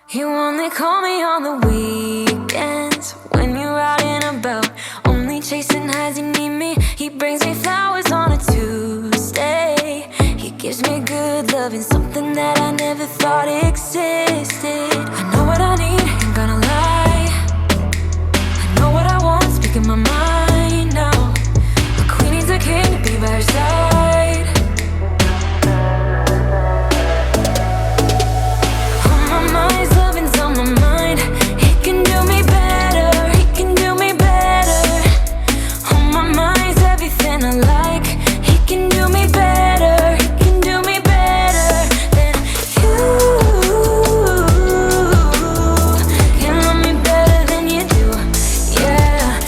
You only call me on the weekends when you're out and about, only chasing highs. You need me. He brings me flowers on a Tuesday. He gives me good loving, something that I never thought existed. I know what I need, ain't gonna lie. I know what I want, speaking my mind now. A queen needs a king to be by her side. On my mind's loving's on my mind. He can do me better, he can do me better. On my mind's everything I like. He can do me better, he can do me better than you. Can love me better than you do, yeah.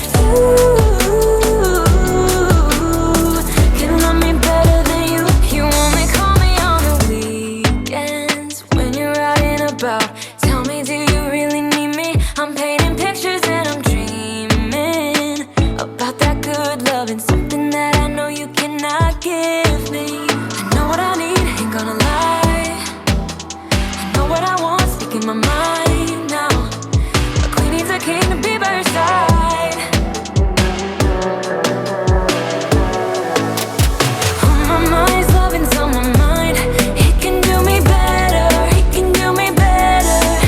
You can love me better than you. You only call me on the weekends when you're out and about. Tell me, do you really need me? I'm painting pictures and I'm dreaming about that good loving, something that I know you cannot give me. I know what I need, ain't gonna lie. I know what I want, speaking my mind now. A queen needs a king to be by her side. On my mind's loving's on my mind. He can do me better, he can do me better.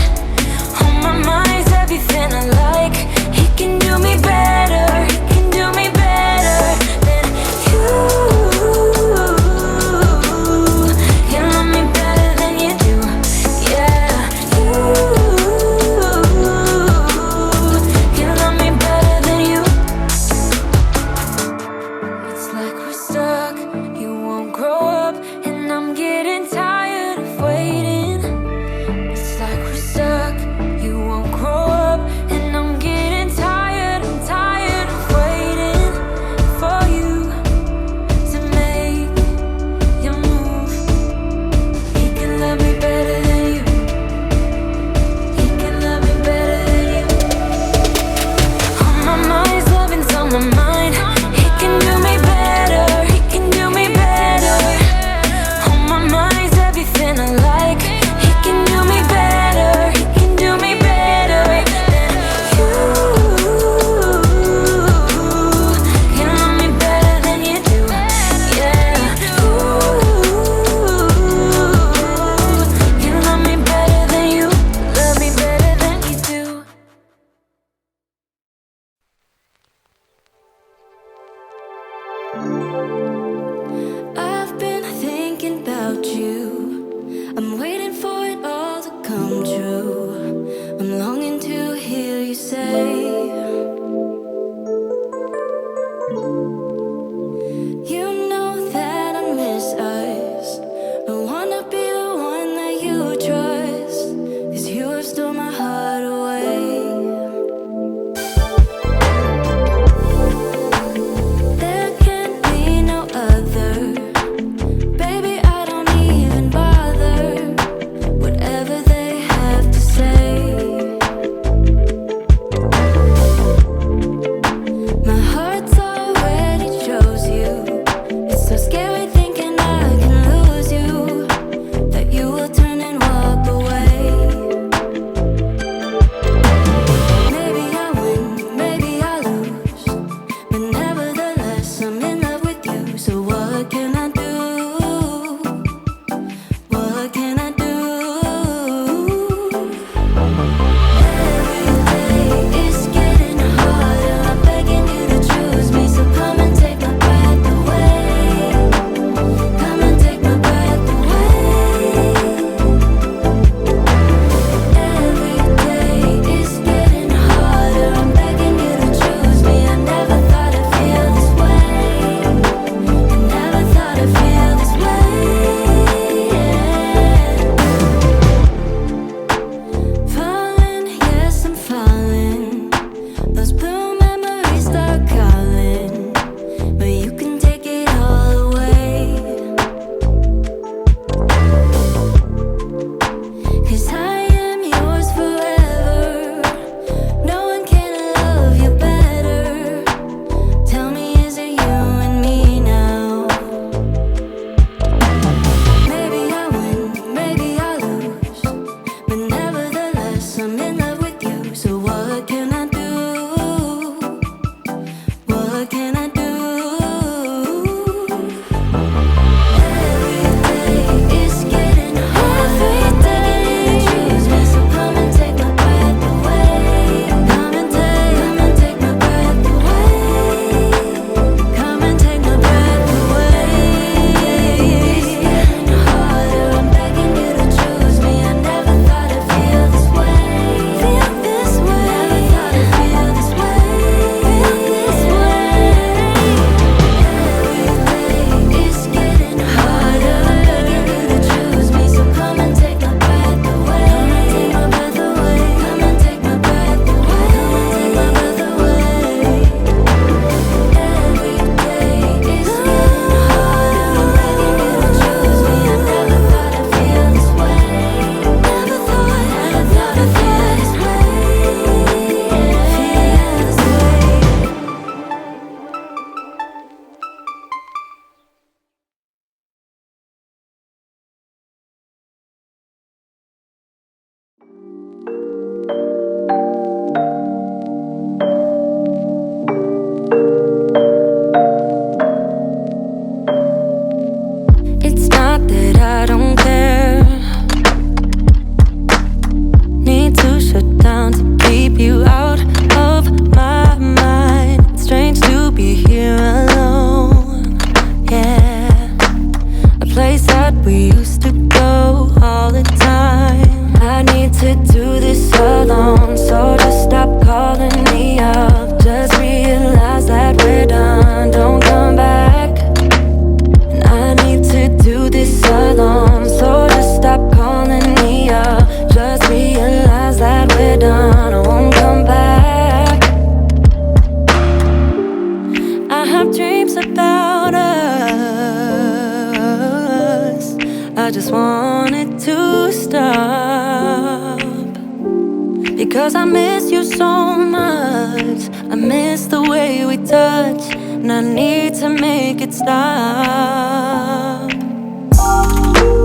Because I miss you so much. I miss the way we touch, and I need to make it stop.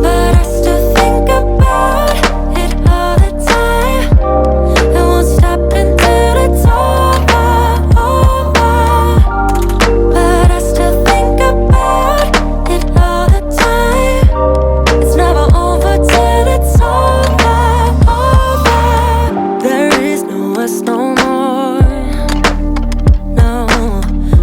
But I still think about it all the time. I won't stop until it's over. But I still think about it all the time. It's never over till it's over. There is no us no more. No,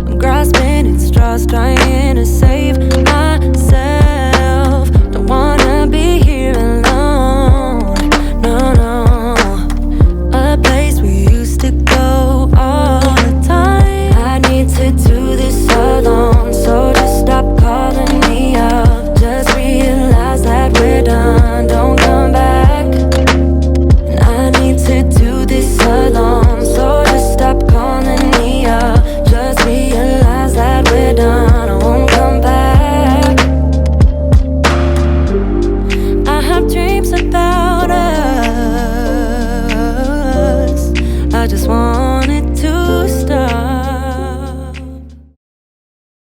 I'm grasping at straws, trying to save myself. Don't wanna be here alone. No, no. A place we used to go all the time. I need to do this alone, so just stop calling me up. Just realize that we're done, don't come back. And I need to do this alone, so just stop calling me up. Just realize that we're done, I won't come back. I have dreams about us. I just want